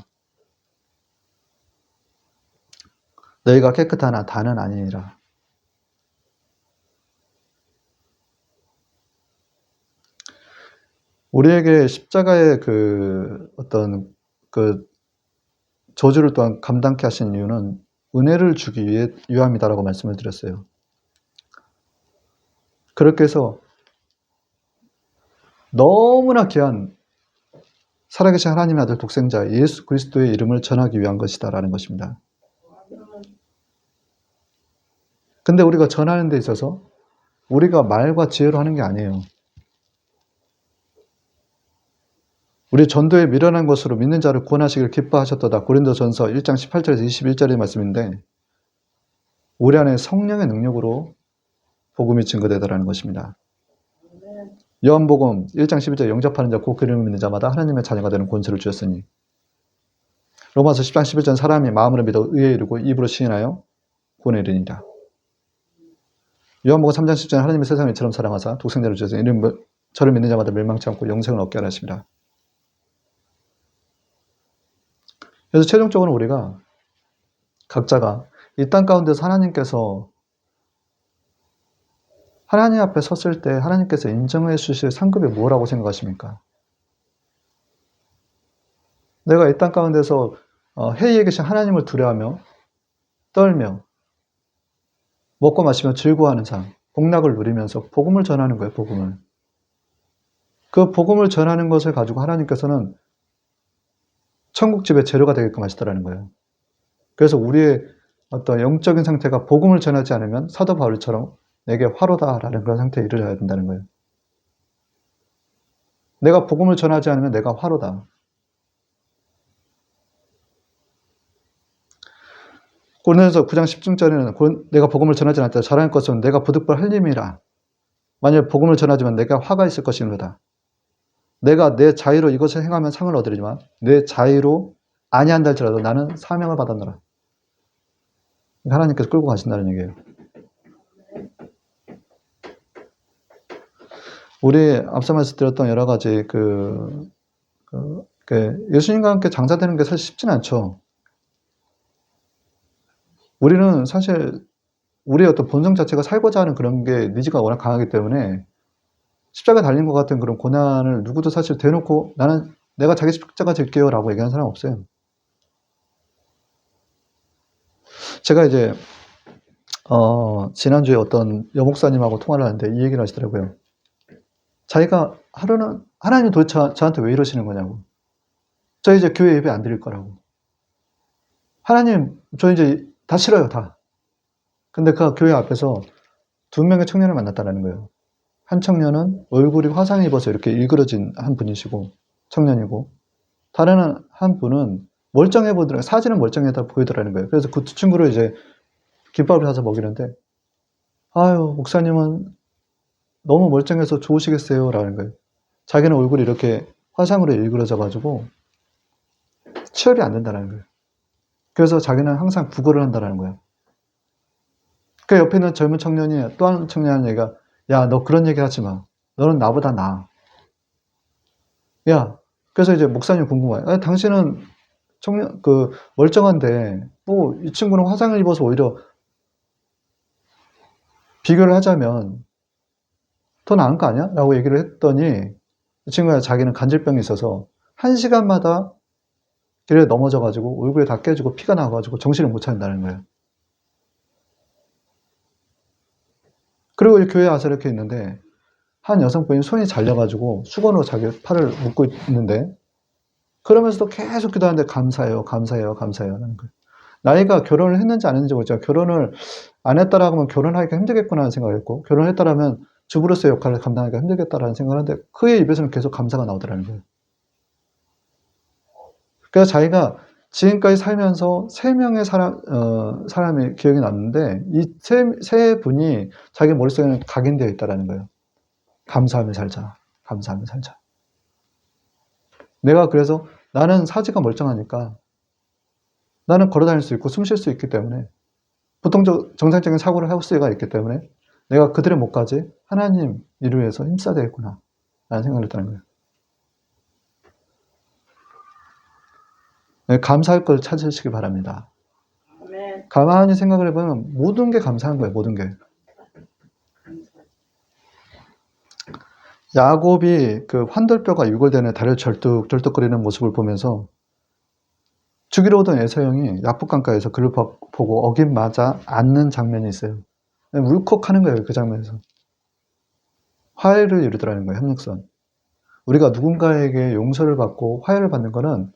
너희가 깨끗하나 다는 아니니라. 우리에게 십자가의 그 어떤 그 저주를 또한 감당케 하신 이유는 은혜를 주기 위함이다라고 말씀을 드렸어요. 그렇게 해서 너무나 귀한 살아계신 하나님의 아들 독생자 예수 그리스도의 이름을 전하기 위한 것이다라는 것입니다. 근데 우리가 전하는 데 있어서 우리가 말과 지혜로 하는 게 아니에요. 우리 전도에 미련한 것으로 믿는 자를 구원하시기를 기뻐하셨도다. 고린도전서 1장 18절에서 21절의 말씀인데 우리 안에 성령의 능력으로 복음이 증거되더라는 것입니다. 요한복음 1장 12절 영접하는 자 곧 그를 믿는 자마다 하나님의 자녀가 되는 권세를 주셨으니 로마서 10장 11절 사람이 마음으로 믿어 의에 이르고 입으로 시인하여 구원에 이르니라. 요한복음 3장 10절 하나님의 세상을 이처럼 사랑하사 독생자를 주셨으니 이는 저를 믿는 자마다 멸망치 않고 영생을 얻게 하라 하십니다. 그래서 최종적으로 우리가 각자가 이 땅 가운데서 하나님께서 하나님 앞에 섰을 때 하나님께서 인정해 주실 상급이 뭐라고 생각하십니까? 내가 이 땅 가운데서 해위에 계신 하나님을 두려워하며 떨며 먹고 마시며 즐거워하는 삶, 복락을 누리면서 복음을 전하는 거예요. 복음을. 그 복음을 전하는 것을 가지고 하나님께서는 천국집의 재료가 되게끔 하시더라는 거예요. 그래서 우리의 어떤 영적인 상태가 복음을 전하지 않으면 사도 바울처럼 내게 화로다라는 그런 상태에 이르러야 된다는 거예요. 내가 복음을 전하지 않으면 내가 화로다. 고린도전서 9장 10절에는 내가 복음을 전하지 않았다. 잘할 것은 내가 부득불 할 힘이라. 만일 복음을 전하지만 내가 화가 있을 것이니라. 내가 내 자유로 이것을 행하면 상을 얻으리지만 내 자유로 아니한다 할지라도 나는 사명을 받았노라. 하나님께서 끌고 가신다는 얘기예요. 우리 앞서 말씀드렸던 여러 가지 예수님과 함께 장사되는 게 사실 쉽진 않죠. 우리는 사실 우리의 어떤 본성 자체가 살고자 하는 그런 게 니즈가 워낙 강하기 때문에 십자가 달린 것 같은 그런 고난을 누구도 사실 대놓고 내가 자기 십자가 질게요 라고 얘기하는 사람 없어요. 제가 이제 지난주에 어떤 여목사님하고 통화를 하는데 이 얘기를 하시더라고요. 자기가 하루는 하나님 도대체 저한테 왜 이러시는 거냐고. 저 이제 교회 예배 안 드릴 거라고. 하나님 저 이제 다 싫어요 다. 근데 그 교회 앞에서 2명의 청년을 만났다는 거예요. 한 청년은 얼굴이 화상 입어서 이렇게 일그러진 한 분이시고 청년이고 다른 한 분은 멀쩡해 보이더라고요. 사진은 멀쩡해 보이더라는 거예요. 그래서 그 두 친구를 이제 김밥을 사서 먹이는데 아유 목사님은 너무 멀쩡해서 좋으시겠어요 라는 거예요. 자기는 얼굴이 이렇게 화상으로 일그러져 가지고 취업이 안 된다는 거예요. 그래서 자기는 항상 구걸을 한다는 거예요. 그 옆에 있는 젊은 청년이 또 한 청년한 얘기가 야, 너 그런 얘기 하지 마. 너는 나보다 나아. 야, 그래서 이제 목사님 궁금해요. 당신은 멀쩡한데, 뭐, 이 친구는 화상을 입어서 오히려 비교를 하자면 더 나은 거 아니야? 라고 얘기를 했더니, 이 친구가 자기는 간질병이 있어서 1시간마다 길에 넘어져가지고 얼굴에 다 깨지고 피가 나가지고 정신을 못 차린다는 거예요. 그리고 이 교회에 와서 이렇게 있는데, 한 여성분이 손이 잘려가지고 수건으로 자기 팔을 묶고 있는데, 그러면서도 계속 기도하는데 감사해요, 감사해요, 감사해요. 하는 거예요. 나이가 결혼을 했는지 안 했는지 모르지만 결혼을 안 했다라고 하면 결혼하기가 힘들겠구나 하는 생각을 했고, 결혼을 했다라면 주부로서의 역할을 감당하기가 힘들겠다라는 생각을 하는데, 그의 입에서는 계속 감사가 나오더라는 거예요. 그래서 자기가 지금까지 살면서 3명의 사람이 기억이 났는데, 이 세 분이 자기 머릿속에는 각인되어 있다라는 거예요. 감사하며 살자. 감사하며 살자. 내가 그래서 나는 사지가 멀쩡하니까 나는 걸어 다닐 수 있고 숨 쉴 수 있기 때문에 보통 정상적인 사고를 할 수가 있기 때문에 내가 그들의 목까지 하나님 일을 위해서 힘써야 되겠구나 라는 생각을 했다는 거예요. 네, 감사할 걸 찾으시기 바랍니다. 아멘. 가만히 생각을 해보면 모든 게 감사한 거예요. 모든 게. 야곱이 그 환돌뼈가 유골되는 다리를 절뚝절뚝거리는 모습을 보면서 죽이러 오던 에서형이 약북강가에서 그를 보고 어김맞아 앉는 장면이 있어요. 울컥하는 거예요. 그 장면에서. 화해를 이루더라는 거예요. 협력선. 우리가 누군가에게 용서를 받고 화해를 받는 거는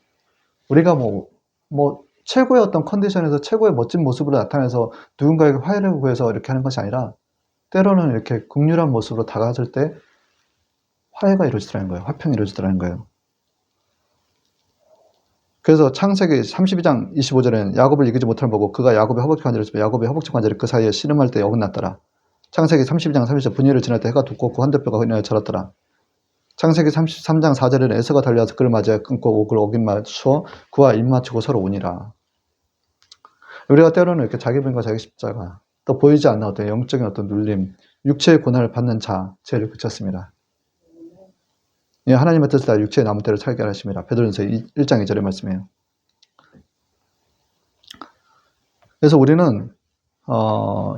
우리가 최고의 어떤 컨디션에서 최고의 멋진 모습으로 나타내서 누군가에게 화해를 구해서 이렇게 하는 것이 아니라 때로는 이렇게 극률한 모습으로 다가갔을 때 화해가 이루어지더라는 거예요. 화평이 이루어지더라는 거예요. 그래서 창세기 32장 25절에는 야곱을 이기지 못함을 보고 그가 야곱의 허벅지 관절을 씹어 야곱의 허벅지 관절이 그 사이에 씨름할 때 어긋났더라. 창세기 32장 30절 분위를 지날 때 해가 두껍고 한대뼈가 흔하여 자랐더라. 창세기 33장 4절에는 에서가 달려와서 그를 맞이해 끊고 옥을 어깃맞추어 그와 입맞추고 서로 오니라. 우리가 때로는 이렇게 자기 병과 자기 십자가 또 보이지 않는 어떤 영적인 어떤 눌림, 육체의 고난을 받는 죄를 그쳤습니다. 예, 하나님의 뜻을 따라 육체의 남은 때를 살게 하십니다. 베드로전서 1장 2절의 말씀이에요. 그래서 우리는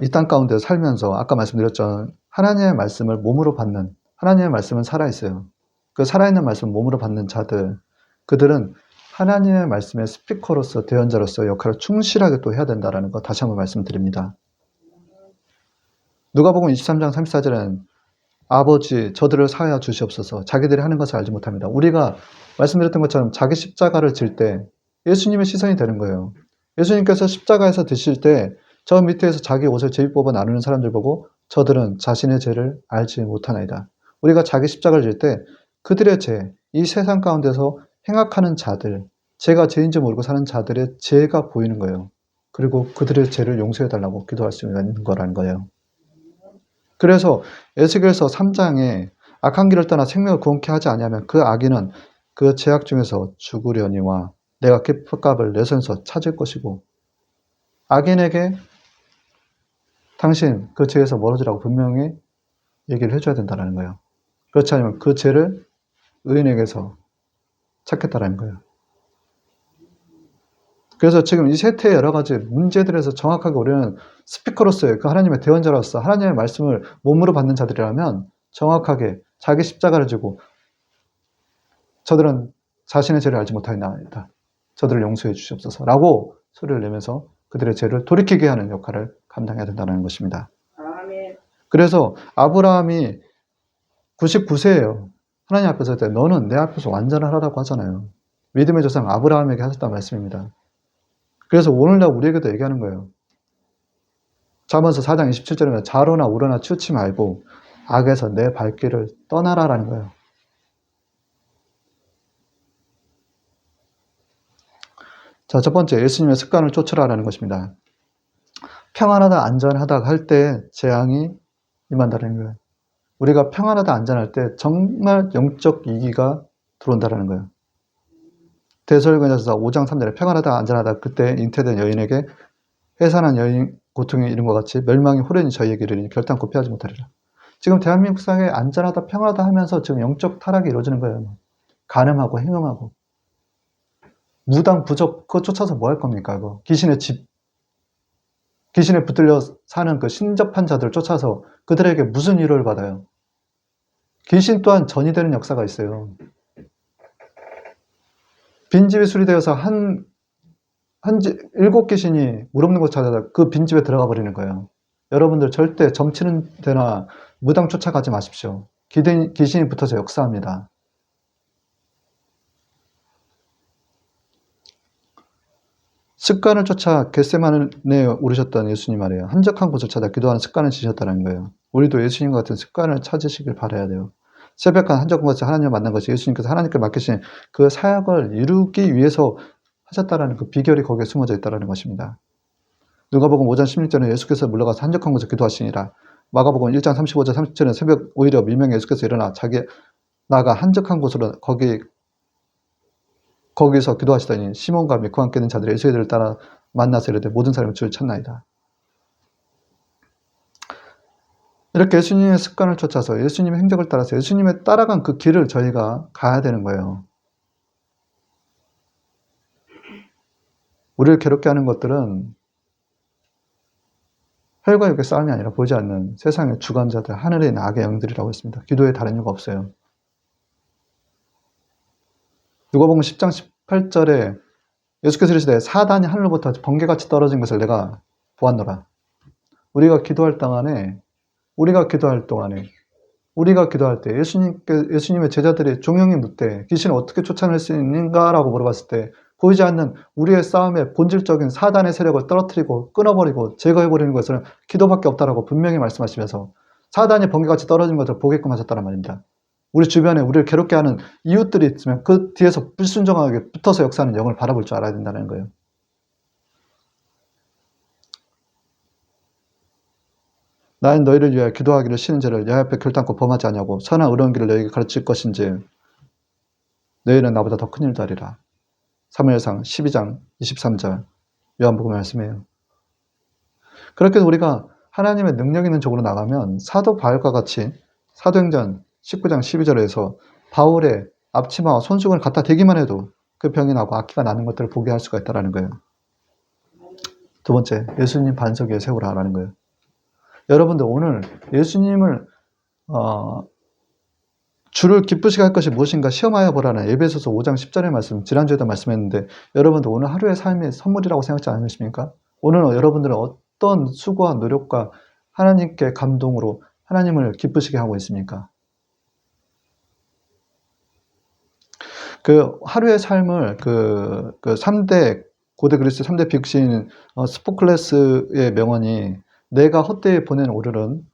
이 땅 가운데 살면서 아까 말씀드렸죠. 하나님의 말씀을 몸으로 받는 하나님의 말씀은 살아있어요. 그 살아있는 말씀을 몸으로 받는 자들 그들은 하나님의 말씀의 스피커로서 대언자로서 역할을 충실하게 또 해야 된다는 거 다시 한번 말씀드립니다. 누가복음 23장 34절에는 아버지 저들을 사하여 주시옵소서 자기들이 하는 것을 알지 못합니다. 우리가 말씀드렸던 것처럼 자기 십자가를 질 때 예수님의 시선이 되는 거예요. 예수님께서 십자가에서 드실 때 저 밑에서 자기 옷을 제비 뽑아 나누는 사람들 보고 저들은 자신의 죄를 알지 못하나이다. 우리가 자기 십자가를 질 때 그들의 죄, 이 세상 가운데서 행악하는 자들, 죄가 죄인지 모르고 사는 자들의 죄가 보이는 거예요. 그리고 그들의 죄를 용서해달라고 기도할 수 있는 거라는 거예요. 그래서 에스겔서 3장에 악한 길을 떠나 생명을 구원케 하지 아니하면 그 악인은 그 죄악 중에서 죽으려니와 내가 깃값을 내 손에서 찾을 것이고, 악인에게 당신 그 죄에서 멀어지라고 분명히 얘기를 해줘야 된다는 거예요. 그렇지 않으면 그 죄를 의인에게서 찾겠다라는 거예요. 그래서 지금 이 세태의 여러 가지 문제들에서 정확하게 우리는 스피커로서의 그 하나님의 대언자로서 하나님의 말씀을 몸으로 받는 자들이라면 정확하게 자기 십자가를 지고 저들은 자신의 죄를 알지 못하였나이다. 저들을 용서해 주시옵소서 라고 소리를 내면서 그들의 죄를 돌이키게 하는 역할을 감당해야 된다는 것입니다. 그래서 아브라함이 99세예요. 하나님 앞에서 할 때 너는 내 앞에서 완전하라고 하잖아요. 믿음의 조상 아브라함에게 하셨다는 말씀입니다. 그래서 오늘날 우리에게도 얘기하는 거예요. 잠언서 4장 27절에 좌로나 우로나 치우치 말고 악에서 내 발길을 떠나라라는 거예요. 자, 첫 번째, 예수님의 습관을 쫓으라라는 것입니다. 평안하다, 안전하다 할 때 재앙이 임한다는 거예요. 우리가 평안하다, 안전할 때 정말 영적 위기가 들어온다는 거예요. 데살로니가서 5장 3절에 평안하다, 안전하다 그때 잉태된 여인에게 해산한 여인 고통이 이른 것 같이 멸망이 호련히 저희에게 이르니 결단코 피하지 못하리라. 지금 대한민국 사회에 안전하다, 평안하다 하면서 지금 영적 타락이 이루어지는 거예요. 간음하고 행음하고. 무당, 부적, 그거 쫓아서 뭐 할 겁니까, 그거? 귀신의 집, 귀신에 붙들려 사는 그 신접한 자들 쫓아서 그들에게 무슨 위로를 받아요? 귀신 또한 전이 되는 역사가 있어요. 빈집이 수리되어서 일곱 귀신이 물 없는 곳 찾아다 그 빈집에 들어가 버리는 거예요. 여러분들 절대 점치는 데나 무당 쫓아가지 마십시오. 귀신이 붙어서 역사합니다. 습관을 쫓아 겟세마네에 오르셨던 예수님 말이에요. 한적한 곳을 찾아 기도하는 습관을 지셨다는 거예요. 우리도 예수님과 같은 습관을 찾으시길 바라야 돼요. 새벽한 한적한 곳에서 하나님을 만난 것이 예수님께서 하나님께 맡기신 그 사역을 이루기 위해서 하셨다라는 그 비결이 거기에 숨어져 있다는 것입니다. 누가복음 5장 16절에 예수께서 물러가서 한적한 곳에 기도하시니라. 마가복음 1장 35절 30절에 새벽 오히려 미명에 예수께서 일어나 나가 한적한 곳으로 거기서 기도하시더니 시몬과 그와 함께 있는 자들이 예수를 따라 만나서 이르되 모든 사람이 주를 찾나이다. 이렇게 예수님의 습관을 쫓아서 예수님의 행적을 따라서 예수님의 따라간 그 길을 저희가 가야 되는 거예요. 우리를 괴롭게 하는 것들은 혈과 육의 싸움이 아니라 보이지 않는 세상의 주관자들, 하늘의 악의 영들이라고 했습니다. 기도에 다른 이유가 없어요. 누가복음 10장 18절에 예수께서 이르시되 사단이 하늘로부터 번개같이 떨어진 것을 내가 보았노라. 우리가 기도할 때 예수님의 제자들이 종용이 묻되 귀신을 어떻게 쫓아낼 수 있는가라고 물어봤을 때 보이지 않는 우리의 싸움의 본질적인 사단의 세력을 떨어뜨리고 끊어버리고 제거해버리는 것은 기도밖에 없다라고 분명히 말씀하시면서 사단이 번개같이 떨어진 것을 보게끔 하셨다는 말입니다. 우리 주변에 우리를 괴롭게 하는 이웃들이 있으면 그 뒤에서 불순종하게 붙어서 역사하는 영을 바라볼 줄 알아야 된다는 거예요. 나는 너희를 위하여 기도하기를 싫은 죄를 내 앞에 결단코 범하지 아니하고 선한 의로운 길을 너희에게 가르칠 것인지 너희는 나보다 더 큰 일도 하리라. 사무엘상 12장 23절 요한복음 말씀이에요. 그렇게 우리가 하나님의 능력 있는 쪽으로 나가면 사도 바울과 같이 사도행전 19장 12절에서 바울의 앞치마와 손수건을 갖다 대기만 해도 그 병이 나고 악기가 나는 것들을 보게 할 수가 있다는 거예요. 두 번째, 예수님 반석 위에 세우라라는 거예요. 여러분들 오늘 예수님을 주를 기쁘시게 할 것이 무엇인가 시험하여 보라는 에베소서 5장 10절의 말씀, 지난주에도 말씀했는데 여러분들 오늘 하루의 삶이 선물이라고 생각하지 않으십니까? 오늘 여러분들은 어떤 수고와 노력과 하나님께 감동으로 하나님을 기쁘시게 하고 있습니까? 그 하루의 삶을 그 3대 고대 그리스 3대 빅신 스포클레스의 명언이 내가 헛되이 보낸 오늘은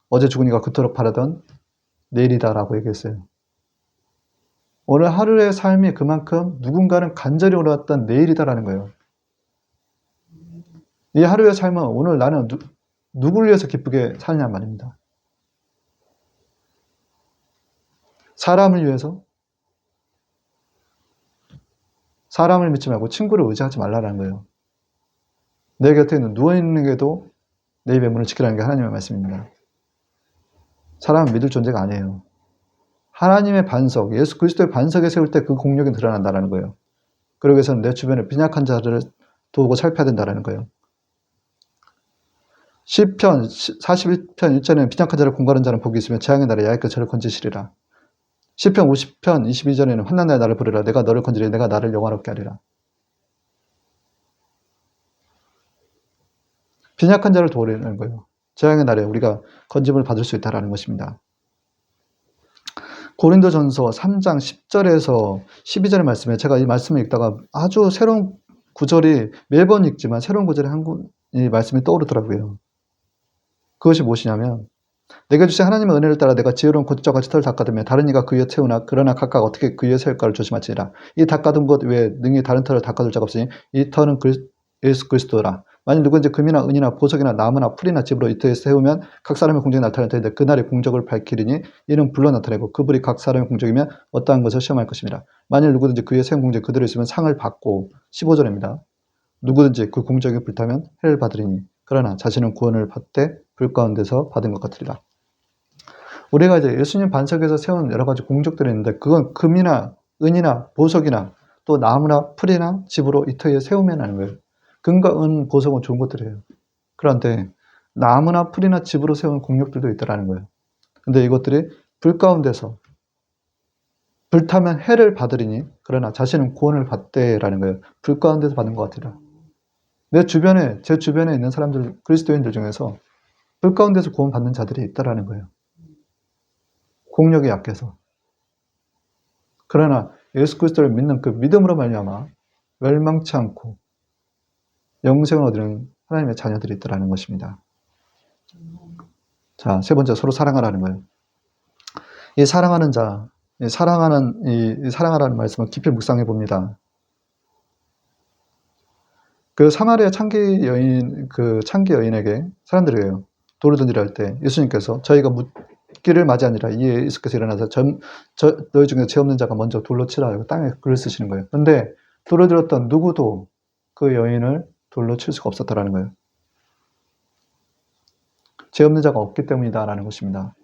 어제 죽은 이가 그토록 바라던 내일이다라고 얘기했어요. 오늘 하루의 삶이 그만큼 누군가는 간절히 오라왔던 내일이다라는 거예요. 이 하루의 삶은 오늘 나는 누구를 위해서 기쁘게 사느냐 말입니다. 사람을 위해서? 사람을 믿지 말고 친구를 의지하지 말라는 거예요. 내 곁에 누워있는 게도 내 입의 문을 지키라는 게 하나님의 말씀입니다. 사람은 믿을 존재가 아니에요. 하나님의 반석, 예수 그리스도의 반석에 세울 때 그 공력이 드러난다는 거예요. 그러기 위해서는 내 주변에 빈약한 자들을 도우고 살펴야 된다는 거예요. 시편 41편 1절에는 빈약한 자를 공부하는 자는 복이 있으며 재앙의 날에 야훼께 저를 건지시리라. 시편 50편 22절에는 환난 날에 나를 부르라. 내가 너를 건지리 내가 나를 영화롭게 하리라. 빈약한 자를 도우려는 거예요. 재앙의 날에 우리가 건짐을 받을 수 있다는 것입니다. 고린도전서 3장 10절에서 12절의 말씀에 제가 이 말씀을 읽다가 아주 새로운 구절이 매번 읽지만 새로운 구절이 이 말씀이 떠오르더라고요. 그것이 무엇이냐면 내게 주신 하나님의 은혜를 따라 내가 지혜로운 고추장과 털을 닦아두며 다른 이가 그 위에 채우나 그러나 각각 어떻게 그 위에 세울까를 조심하시니라. 이 닦아둔 것 외에 능히 다른 털을 닦아둘 자가 없으니 이 털은 예수 그리스도라. 만일 누구든지 금이나 은이나 보석이나 나무나 풀이나 집으로 이 터에 세우면 각 사람의 공적이 나타날 터인데 그날의 공적을 밝히리니 이는 불로 나타내고 그 불이 각 사람의 공적이면 어떠한 것을 시험할 것입니다. 만일 누구든지 그 위에 세운 공적이 그대로 있으면 상을 받고 15절입니다. 누구든지 그 공적이 불타면 해를 받으리니 그러나 자신은 구원을 받되 불 가운데서 받은 것 같으리라. 우리가 이제 예수님 반석에서 세운 여러 가지 공적들이 있는데 그건 금이나 은이나 보석이나 또 나무나 풀이나 집으로 이 터에 세우면 하는 거예요. 금과 은, 보석은 좋은 것들이에요. 그런데 나무나 풀이나 집으로 세운 공력들도 있다라는 거예요. 근데 이것들이 불 가운데서 불타면 해를 받으리니 그러나 자신은 구원을 받되라는 거예요. 불 가운데서 받은 것 같으라. 제 주변에 있는 사람들, 그리스도인들 중에서 불 가운데서 구원 받는 자들이 있다라는 거예요. 공력이 약해서. 그러나 예수 그리스도를 믿는 그 믿음으로 말미암아 멸망치 않고 영생을 얻는 하나님의 자녀들이 있다라는 것입니다. 자, 세 번째, 서로 사랑하라는 거예요. 이 사랑하는 자, 사랑하라는 말씀을 깊이 묵상해 봅니다. 그 사마리아 창기 여인에게 사람들이 돌을 던지려 할 때 예수님께서 저희가 묻기를 맞이하니라. 이에 예수께서 일어나서 너희 중에 죄 없는 자가 먼저 돌로 치라 하고 땅에 글을 쓰시는 거예요. 근데 돌을 들었던 누구도 그 여인을 돌로 칠 수가 없었다라는 거예요. 죄 없는 자가 없기 때문이다라는 것입니다.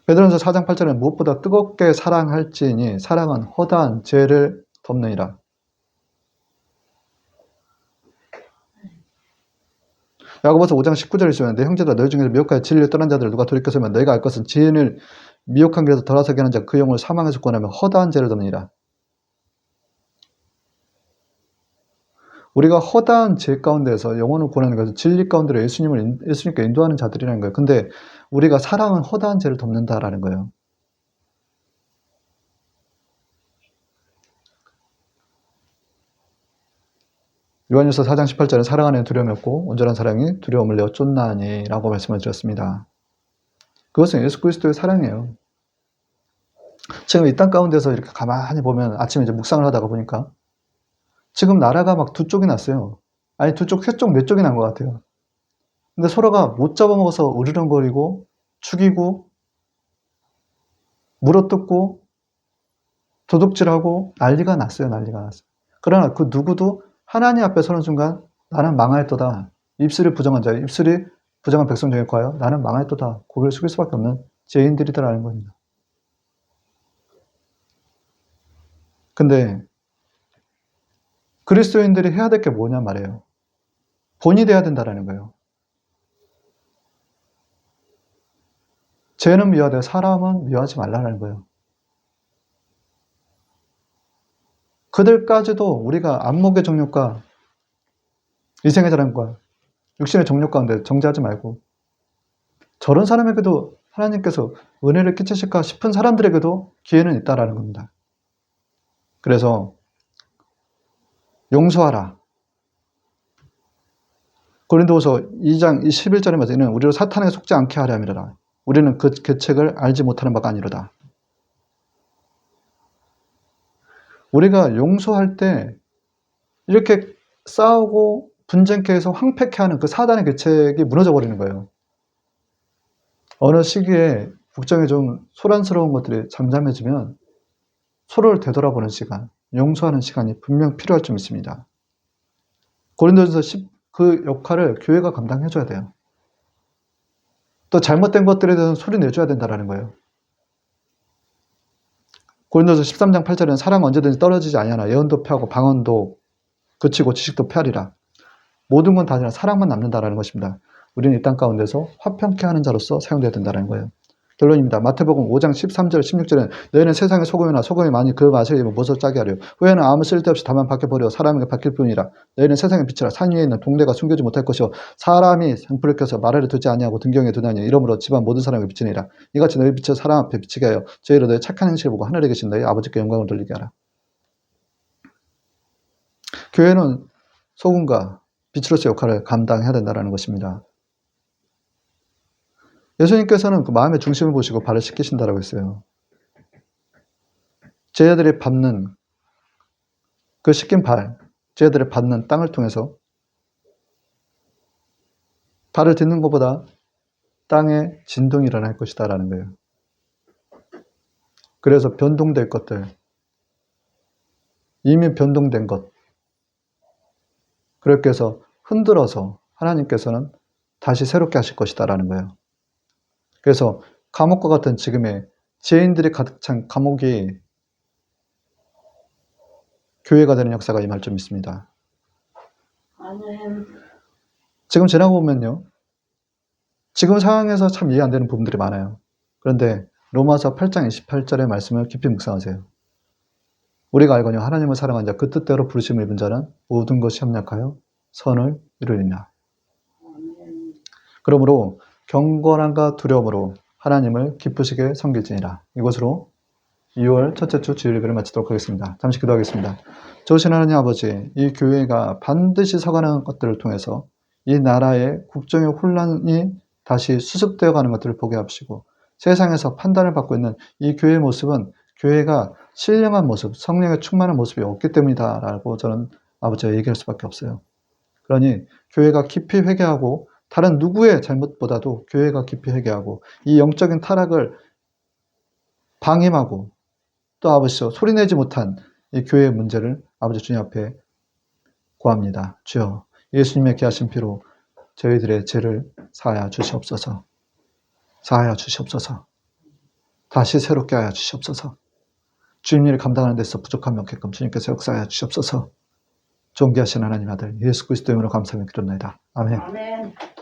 베드로전서 4장 8절에 무엇보다 뜨겁게 사랑할지니 사랑은 허다한 죄를 덮느니라. 야고보서 5장 19절에 있으면 내 형제들아 너희 중에서 미혹하여 진리를 떠난 자들을 누가 돌이켜서면 너희가 알 것은 지혜를 미혹한 길에서 돌아서게 하는 자 그 영을 사망에서 구원하며 허다한 죄를 덮느니라. 우리가 허다한 죄 가운데서 영혼을 구원하는 것은 진리 가운데로 예수님께 인도하는 자들이라는 거예요. 근데 우리가 사랑은 허다한 죄를 덮는다라는 거예요. 요한일서 4장 18절에 사랑 안에 두려움이 없고 온전한 사랑이 두려움을 내어 쫓나니 라고 말씀을 드렸습니다. 그것은 예수 그리스도의 사랑이에요. 지금 이 땅 가운데서 이렇게 가만히 보면 아침에 이제 묵상을 하다가 보니까 지금 나라가 막 두 쪽이 났어요. 아니 두 쪽, 세 쪽, 네 쪽이 난 것 같아요. 근데 서로가 못 잡아먹어서 으르렁거리고 죽이고 물어뜯고 도둑질하고 난리가 났어요. 난리가 났어요. 그러나 그 누구도 하나님 앞에 서는 순간 나는 망하였도다. 입술이 부정한 자, 입술이 부정한 백성 중에 과연 나는 망하였도다. 고개를 숙일 수밖에 없는 죄인들이다라는 겁니다. 근데 그리스도인들이 해야 될 게 뭐냐 말이에요. 본이 돼야 된다라는 거예요. 죄는 미워하되 사람은 미워하지 말라는 거예요. 그들까지도 우리가 안목의 정욕과 이생의 자랑과 육신의 정욕 가운데 정죄하지 말고 저런 사람에게도 하나님께서 은혜를 끼치실까 싶은 사람들에게도 기회는 있다라는 겁니다. 그래서 용서하라. 고린도후서 2장 11절에 맞이는 우리로 사탄에게 속지 않게 하려 함이라. 우리는 그 계책을 알지 못하는 바가 아니로다. 우리가 용서할 때 이렇게 싸우고 분쟁케 해서 황폐케 하는 그 사단의 계책이 무너져 버리는 거예요. 어느 시기에 국정에 좀 소란스러운 것들이 잠잠해지면 서로를 되돌아보는 시간, 용서하는 시간이 분명 필요할 좀 있습니다. 고린도전서 10, 그 역할을 교회가 감당해 줘야 돼요. 또 잘못된 것들에 대해서는 소리 내줘야 된다는 거예요. 고린도서 13장 8절에는 사랑은 언제든지 떨어지지 아니하나 예언도 폐하고 방언도 그치고 지식도 폐하리라. 모든 건 다 아니라 사랑만 남는다라는 것입니다. 우리는 이 땅 가운데서 화평케 하는 자로서 사용되어야 된다는 거예요. 결론입니다. 마태복음 5장 13절 16절에는 너희는 세상의 소금이나 소금이 많이 그 맛을 입으면 무엇을 짜게 하려. 후에는 아무 쓸데없이 다만 밖에 버려 사람에게 바뀔 뿐이라. 너희는 세상의 빛이라. 산 위에 있는 동네가 숨겨지 못할 것이요 사람이 등불을 켜서 마루에 두지 아니하고 등경에 두나니 이러므로 집안 모든 사람에게 비치니라. 이같이 너희 빛을 사람 앞에 비치게 하여 저희로 너희 착한 행실을 보고 하늘에 계신 너희 아버지께 영광을 돌리게 하라. 교회는 소금과 빛으로서의 역할을 감당해야 된다는 것입니다. 예수님께서는 그 마음의 중심을 보시고 발을 씻기신다라고 했어요. 제자들이 밟는 그 씻긴 발, 제자들이 밟는 땅을 통해서 발을 딛는 것보다 땅에 진동이 일어날 것이다라는 거예요. 그래서 변동될 것들, 이미 변동된 것, 그렇게 해서 흔들어서 하나님께서는 다시 새롭게 하실 것이다라는 거예요. 그래서 감옥과 같은 지금의 죄인들이 가득 찬 감옥이 교회가 되는 역사가 임할 좀 있습니다. 아멘. 지금 지나고 보면요. 지금 상황에서 참 이해 안 되는 부분들이 많아요. 그런데 로마서 8장 28절의 말씀을 깊이 묵상하세요. 우리가 알거니와 하나님을 사랑한 자 그 뜻대로 부르심을 입은 자는 모든 것이 협력하여 선을 이루리라. 그러므로 경건함과 두려움으로 하나님을 기쁘시게 섬길지니라. 이것으로 2월 첫째 주 주일 예배를 마치도록 하겠습니다. 잠시 기도하겠습니다. 좋으신 하나님 아버지, 이 교회가 반드시 서가는 것들을 통해서 이 나라의 국정의 혼란이 다시 수습되어 가는 것들을 보게 하시고 세상에서 판단을 받고 있는 이 교회의 모습은 교회가 신령한 모습, 성령의 충만한 모습이 없기 때문이다 라고 저는 아버지가 얘기할 수밖에 없어요. 그러니 교회가 깊이 회개하고 다른 누구의 잘못보다도 교회가 깊이 회개하고 이 영적인 타락을 방임하고 또 아버지요 소리내지 못한 이 교회의 문제를 아버지 주님 앞에 구합니다. 주여 예수님의 귀하신 피로 저희들의 죄를 사하여 주시옵소서. 사하여 주시옵소서. 다시 새롭게 하여 주시옵소서. 주님 일을 감당하는 데서 부족함이 없게끔 주님께서 역사하여 주시옵소서. 존귀하신 하나님 아들 예수 그리스도 이름으로 감사하며 기도합니다. 아멘. 아멘.